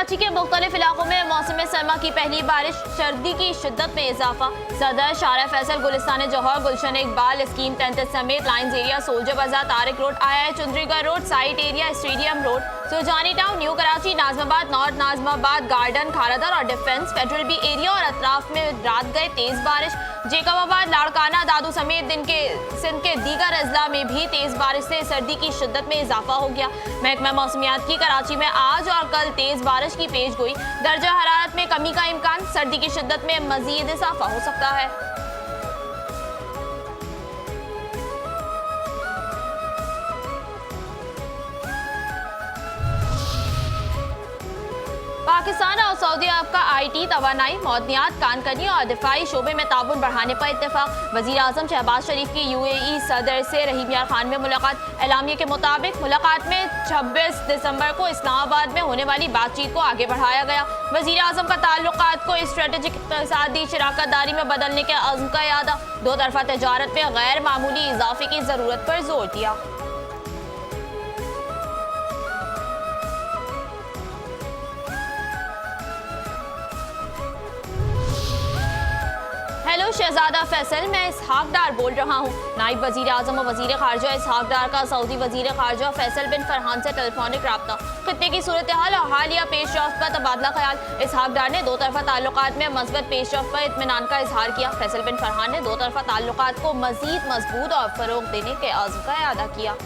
कराची के मुख्तलिफ इलाकों में मौसम सरमा की पहली बारिश, सर्दी की शिद्दत में इजाफा। सदर शारा फैसल, गुलिस्तान जौहर, गुलशन इकबाल, स्कीम 33 समेत lines area, soldier Bazaar, Tariq road, आया Chundrigar road, site area, stadium road, Sujani town, new Karachi, Nazimabad, north Nazimabad, garden, Kharadar और डिफेंस, फेडरल बी एरिया और अतराफ में रात गए तेज बारिश। जेकबाबाद, लाड़काना, दादू समेत सिंध के दीगर अजला में भी तेज बारिश से सर्दी की शिद्दत में इजाफा हो गया। महकमा मौसमियात की कराची में आज और कल तेज बारिश की पेश गोई। दर्जा हरारत में कमी का इम्कान, सर्दी की शिद्दत में मजीद इजाफा हो सकता है। पाकिस्तान और सऊदी अरब का IT, तवानाई, मौदनियात, कानकनी और दिफाई शोबे में ताउन बढ़ाने पर इत्तेफाक। वजीर आजम शहबाज शरीफ की UAE सदर से रहीम यार खान में मुलाकात। एलामिया के मुताबिक मुलाकात में 26 दिसंबर को इस्लामाबाद में होने वाली बातचीत को आगे बढ़ाया गया। वजीर आजम का ताल्लुकात को स्ट्रेटेजिक इक़्तिसादी शराकत दारी में बदलने के अज़्म का यादा। दो तरफा तजारत में गैर मामूली इजाफे की जरूरत पर जोर दिया। हेलो शहजादा फैसल, मैं इसहाक डार बोल रहा हूँ। नायब वजीर आजम और वजीर खारजा इसहाक डार का सऊदी वजीर खारजा फैसल बिन फरहान से टेलीफोनिक रब्ता, खत्ते की सूरत हाल और हालिया पेशरफ्त पर तबादला ख्याल। इसहाक डार ने दो तरफा ताल्लुकात में मस्बत पेशरफ्त पर इत्मीनान का इजहार किया। फैसल बिन फरहान ने दो तरफा ताल्लुकात को मजीद मजबूत और फरोग देने के अज़्म का इरादा किया।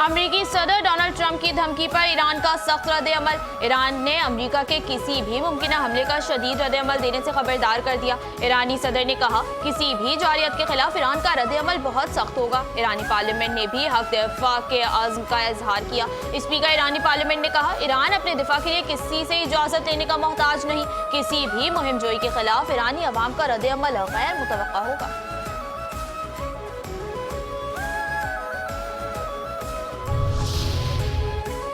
अमरीकी सदर डोनाल्ड ट्रंप की धमकी पर ईरान का सख्त रद्द-ए-अमल। ईरान ने अमरीका के किसी भी मुमकिन हमले का शदीद रद्द-ए-अमल देने से खबरदार कर दिया। ईरानी सदर ने कहा, किसी भी जारियत के खिलाफ ईरान का रद्द-ए-अमल बहुत सख्त होगा। ईरानी पार्लियामेंट ने भी हक दिफा के अज़्म का इजहार किया। स्पीकर ईरानी पार्लियामेंट ने कहा, ईरान अपने दिफा के लिए किसी से इजाजत लेने का मोहताज नहीं। किसी भी मुहिम जोई के खिलाफ ईरानी अवाम का रद्द-ए-अमल गैर मुतवक्का होगा।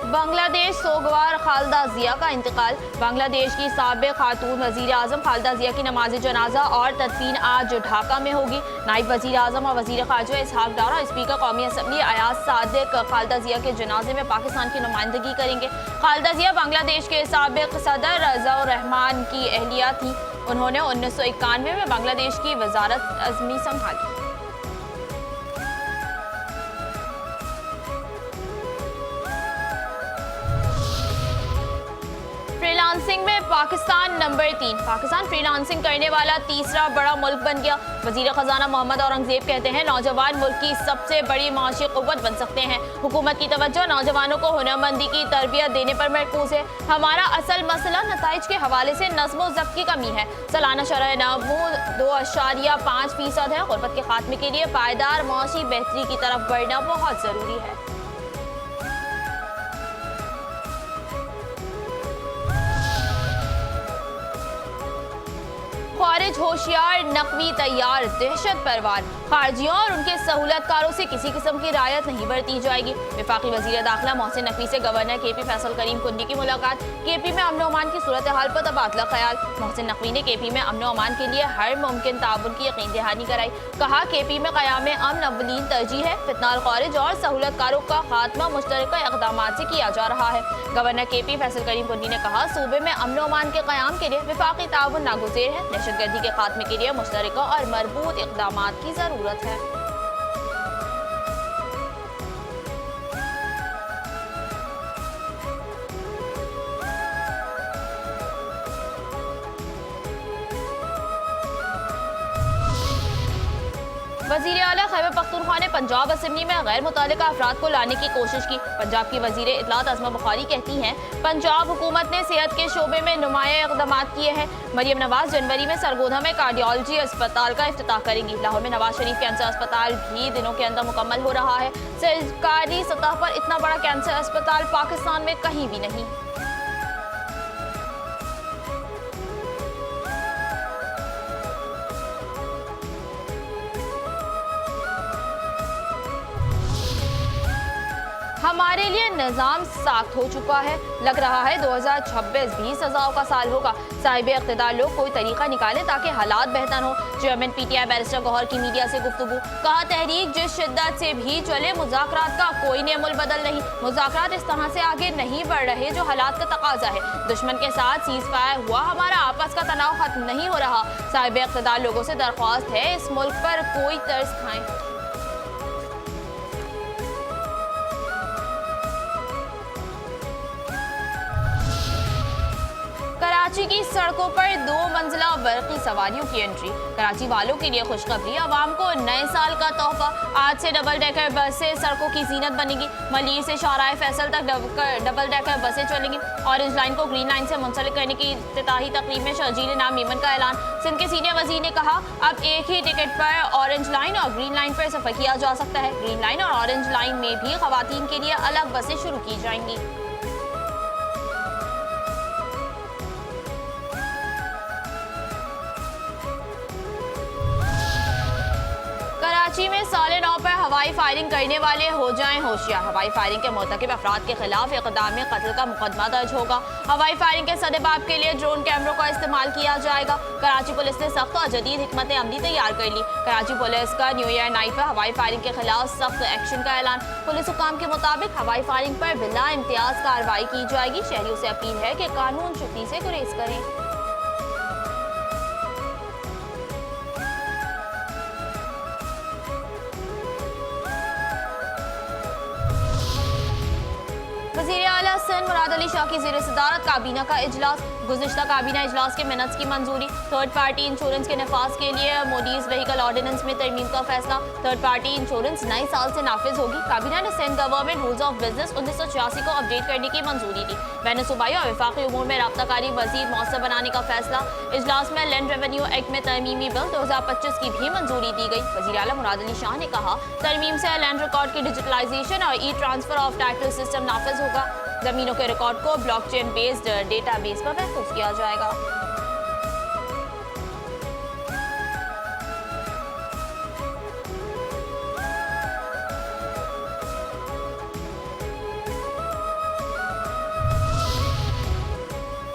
बांग्लादेश सोगवार खालिदा जिया का इंतकाल। बांग्लादेश की साबिक खातून वजीर आजम खालिदा जिया की नमाज जनाजा और तदफीन आज ढाका में होगी। नायब वजीर आजम और वजीर खारजा इसहाक डार और स्पीकर कौमी असम्बली अयाज सादिक खालिदा जिया के जनाजे में पाकिस्तान की नुमाइंदगी करेंगे। खालिदा जिया बांग्लादेश के साबिक सदर रज़ाउर रहमान की अहलिया थी। उन्होंने 1991 में बांग्लादेश की वजारत अज़मी संभाली। फ्रीलांसिंग में पाकिस्तान नंबर 3। पाकिस्तान फ्रीलांसिंग करने वाला तीसरा बड़ा मुल्क बन गया। वजीर खजाना मोहम्मद औरंगजेब कहते हैं, नौजवान मुल्क की सबसे बड़ी माशी कुव्वत बन सकते हैं। हुकूमत की तवज्जो नौजवानों को हुनरमंदी की तरबियत देने पर मरकूज है। हमारा असल मसला नताइज के हवाले से नज़्म व ज़ब्त की कमी है। सालाना शरह नमू 2.5% है। गुर्बत के खात्मे के लिए पायदार माशी बेहतरी की तरफ बढ़ना बहुत ज़रूरी है। खारिज होशियार, नकवी तैयार, दहशत परवार। खारजियों और उनके सहूलतकारों से किसी किस्म की रायत नहीं बरती जाएगी। वफाकी वजीर दाखिला मोहसिन नकवी से गवर्नर KP फैसल करीम कुंडी की मुलाकात। KP में अमन अमान की सूरत हाल पर तबादला ख्याल। मोहसिन नकवी ने KP में अमन अमान के लिए हर मुमकिन ताउन की यकीन दहानी कराई। कहा, KP में क़याम अमन अव्वलीन तरजीह है। फितनाल खारिज और सहूलतकारों का खात्मा मुश्तरका इक़दाम से किया जा रहा है। गवर्नर KP फैसल करीम कुंडी ने कहा, सूबे में अमन अमान के क़याम के लिए वफाकी ताउन नागुज़ेर है। दहशतगर्दी के खात्मे के लिए मुश्तरका और मरबूत इक़दाम की ज़रूरत है। वज़ीर आला खैबर पख्तूनख्वा ने पंजाब असम्बली में गैर मुतल्लिका अफराद को लाने की कोशिश की। पंजाब की वज़ीर इत्तलात अज़मा बुखारी कहती हैं, पंजाब हुकूमत ने सेहत के शोबे में नुमाया इक़दाम किए हैं। मरियम नवाज जनवरी में सरगोधा में कार्डियोलॉजी अस्पताल का इफ्तिताह करेंगी। लाहौर में नवाज शरीफ कैंसर अस्पताल भी दिनों के अंदर मुकम्मल हो रहा है। सरकारी सतह पर इतना बड़ा कैंसर अस्पताल पाकिस्तान में कहीं भी नहीं। हमारे लिए निज़ाम साख्त हो चुका है। लग रहा है 2026 भी सजाओं का साल होगा। साहिब इख्तिदार लोग कोई तरीका निकाले ताकि हालात बेहतर हो। चेयरमैन PTI बैरिस्टर गौहर की मीडिया से गुफ्तगू, कहा तहरीक जिस शिद्दत से भी चले मुज़ाकरात का कोई नेमुल बदल नहीं। मुज़ाकरात इस तरह से आगे नहीं बढ़ रहे जो हालात का तकाजा है। दुश्मन के साथ सीज फायर हुआ, हमारा आपस का तनाव खत्म नहीं हो रहा। साहिब इख्तिदार लोगों से दरख्वास्त है इस मुल्क पर कोई तर्स खाएं। कराची की सड़कों पर 2 मंजिला बरकी सवारियों की एंट्री। कराची वालों के लिए खुशखबरी, आवाम को नए साल का तोहफा। आज से डबल डेकर बसें सड़कों की जीनत बनेगी। मलिर से शाहराह फैसल तक डबल डेकर बसें चलेंगी। ऑरेंज लाइन को ग्रीन लाइन से मुंसलिक करने की इफ्तिताही तकरीब में शर्जील नाम मीमन का ऐलान। सिंध के सीनियर वजीर ने कहा अब एक ही टिकट पर ऑरेंज लाइन और ग्रीन लाइन पर सफर किया जा सकता है। ग्रीन लाइन और ऑरेंज लाइन में भी खवातीन के लिए अलग बसें शुरू की जाएंगी। कराची में साले 9 पर हवाई फायरिंग करने वाले हो जाएं होशियार। हवाई फायरिंग के मुर्तकिब अफराद के खिलाफ इक़दाम कत्ल का मुकदमा दर्ज होगा। हवाई फायरिंग के सदेबाब के लिए ड्रोन कैमरों का इस्तेमाल किया जाएगा। कराची पुलिस ने सख्त और जदीद हिकमत अमली तैयार कर ली। कराची पुलिस का न्यू ईयर नाइट पर हवाई फायरिंग के खिलाफ सख्त एक्शन का ऐलान। पुलिस हुकाम के मुताबिक हवाई फायरिंग पर बिला इम्तियाज कार्रवाई की जाएगी। शहरियों से अपील है कि कानून शुक्ति से गुरेज करें। वज़ीर आला सिंध मुराद अली शाह की ज़ेर सदारत काबीना का इजलास। गुज़िश्ता काबीना इजलास के मिनट्स की मंजूरी। थर्ड पार्टी इंश्योरेंस के नफाज के लिए मोडीज व्हीकल ऑर्डिनेंस में तरमीम का फैसला। थर्ड पार्टी इंश्योरेंस नए साल से नाफिज होगी। काबीना ने Sindh government rules of business 1986 को अपडेट करने की मंजूरी दी। बैन सूबाई और वफाकी उमूर में राब्ताकारी मज़ीद मौसर बनाने का फैसला। इजलास में लैंड रेवेन्यू एक्ट में तरमीमी बिल 2025 की भी मंजूरी दी गई। वज़ीर आला मुराद अली शाह ने कहा तरमीम से लैंड रिकॉर्ड की डिजिटलाइजेशन और ट्रांसफर ऑफ टाइटल सिस्टम नाफिज होगा। जमीनों के रिकॉर्ड को ब्लॉकचेन बेस्ड डेटाबेस पर महफूज किया जाएगा।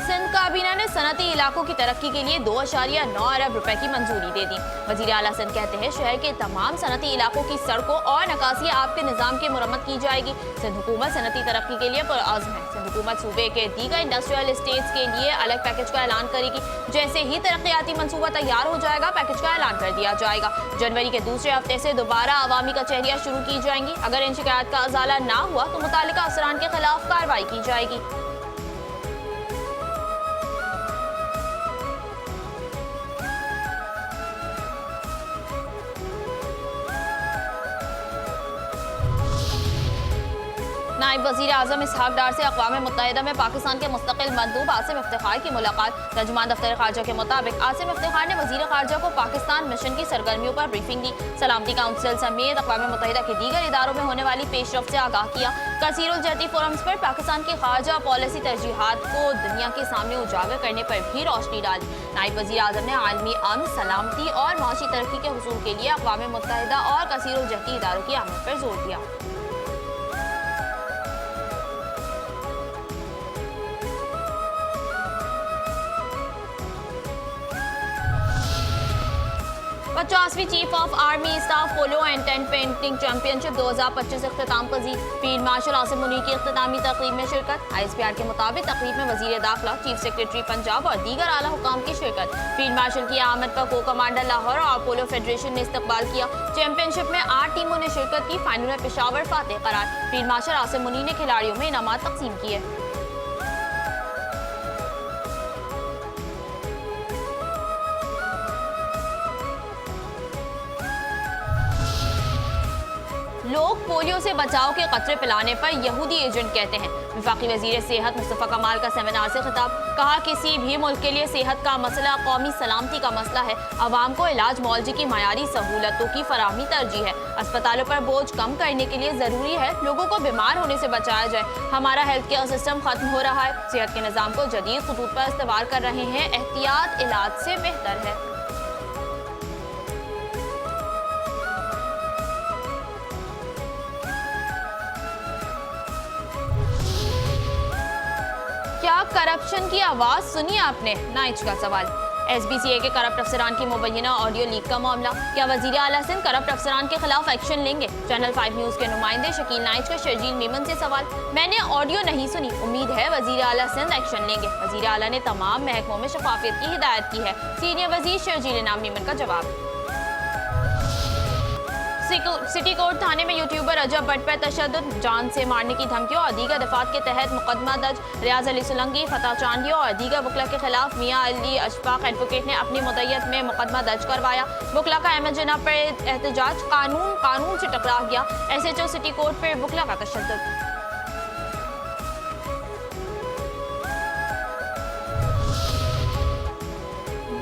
सिंध काबीना ने सनती इलाकों की तरक्की के लिए 2.9 अरब रुपए की मंजूरी दे दी। वज़ीर आला सिंध कहते हैं शहर के तमाम सनती इलाकों की सड़कों और नकासी आब के निज़ाम की मुरम्मत की जाएगी। सिंध हुकूमत सनती तरक्की के लिए पुरअज़्म है। सिंध हुकूमत सूबे के दीगर इंडस्ट्रियल स्टेट्स के लिए अलग पैकेज का ऐलान करेगी। जैसे ही तरक्याती मनसूबा तैयार हो जाएगा पैकेज का ऐलान कर दिया जाएगा। जनवरी के दूसरे हफ्ते से दोबारा अवामी कचहरियाँ शुरू की जाएंगी। अगर इन शिकायत का अजाला ना हुआ तो मुतालिका अफसरान के खिलाफ कार्रवाई की जाएगी। नायब वज़ीर आज़म इसहाक डार से अक़वाम मुत्तहिदा में पाकिस्तान के मुस्तक़िल मंदूब आसिम इफ्तिखार की मुलाकात। तर्जुमान दफ्तर ख़ारजा के मुताबिक आसिम इफ्तिखार ने वज़ीर ख़ारजा को पाकिस्तान मिशन की सरगर्मियों पर ब्रीफिंग दी। सलामती काउंसिल समेत अक़वाम मुत्तहिदा के दीगर इदारों में होने वाली पेशरफ्त से आगाह किया। कसीरुल जहती फोरम्स पर पाकिस्तान की ख़ारजा पॉलिसी तरजीहात को दुनिया के सामने उजागर करने पर भी रोशनी डाली। नायब वज़ीर आज़म ने आलमी अमन, सलामती और माशी तरक्की के हुसूल के लिए अक़वाम मुत्तहिदा और कसीरुल जहती इदारों की आमद पर जोर दिया। पचासवीं chief of army staff polo and tent pegging championship 2025 अख्ताम पजीर। फील्ड मार्शल आसिम मुनीर की अख्तामी तकरीब में शिरकत। ISPR के मुताबिक तकरीब में वजीर दाखिला, चीफ सेक्रेटरी पंजाब और दीगर आला हुकाम की शिरकत। फील्ड मार्शल की आमद का को कमांडर लाहौर और पोलो फेडरेशन ने इस्तकबाल किया। चैंपियनशिप में 8 टीमों ने शिरकत की। फाइनल में पेशावर फातेह करार। फील्ड मार्शल आसिम मुनीर ने खिलाड़ियों में इनामात तकसीम किए। लोग पोलियो से बचाव के कतरे पिलाने पर यहूदी एजेंट कहते हैं। वफाकी वजीर सेहत मुस्तफ़ा कमाल का सेमिनार से खिताब। कहा किसी भी मुल्क के लिए सेहत का मसला कौमी सलामती का मसला है। अवाम को इलाज मुआवजे की मायारी सहूलतों की फराहमी तरजीह है। अस्पतालों पर बोझ कम करने के लिए ज़रूरी है लोगों को बीमार होने से बचाया जाए। हमारा हेल्थ केयर सिस्टम खत्म हो रहा है। सेहत के निज़ाम को जदीद खतूत पर इस्तेमाल कर रहे हैं। एहतियात इलाज से बेहतर है। क्या करप्शन की आवाज सुनी आपने? नाइच का सवाल। SBCA के करप्ट अफसरान की मुबैना ऑडियो लीक का मामला, क्या वजीर आला सिंध करप्ट अफसरान के खिलाफ एक्शन लेंगे? चैनल 5 न्यूज के नुमाइंदे शकील नाइच का शर्जील मेमन से सवाल। मैंने ऑडियो नहीं सुनी, उम्मीद है वजीर आला सिंध एक्शन लेंगे। वजीर आला ने तमाम महकमों में शफाफियत की हिदायत की है। सीनियर वजीर शर्जील इनाम मेमन का जवाब। सिटी कोर्ट थाने में यूट्यूबर अजब भट्ट पर तशद्दुद, जान से मारने की धमकियों और दीगर दफात के तहत मुकदमा दर्ज। रियाज अली सोलंकी, फतह चांदिया और दीगर वकला के खिलाफ मियां अली अशफाक एडवोकेट ने अपनी मुद्दत में मुकदमा दर्ज करवाया। वकला का अहमद जना पर एहतजाज, कानून से टकरा गया। SHO सिटी कोर्ट पर वकला का तशद्दुद।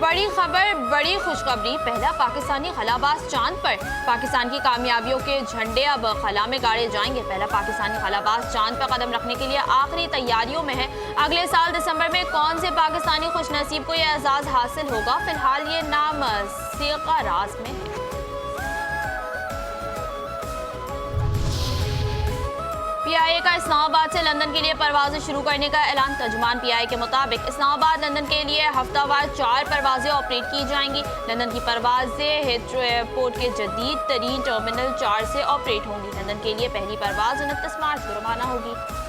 बड़ी खबर, बड़ी खुशखबरी, पहला पाकिस्तानी खलाबाज चांद पर। पाकिस्तान की कामयाबियों के झंडे अब खला में गाड़े जाएंगे। पहला पाकिस्तानी खलाबाज चांद पर कदम रखने के लिए आखिरी तैयारियों में है। अगले साल दिसंबर में कौन से पाकिस्तानी खुशनसीब को यह एजाज हासिल होगा? फिलहाल ये नाम सीगा राज में है। PIA का इस्लामाबाद से लंदन के लिए परवाजें शुरू करने का ऐलान। तर्जुमान PIA के मुताबिक इस्लामाबाद लंदन के लिए हफ्तावार 4 परवाजें ऑपरेट की जाएंगी। लंदन की परवाजें हीथ्रो एयरपोर्ट के जदीद तरीन टर्मिनल 4 से ऑपरेट होंगी। लंदन के लिए पहली परवाज 29 मार्च को रवाना होगी।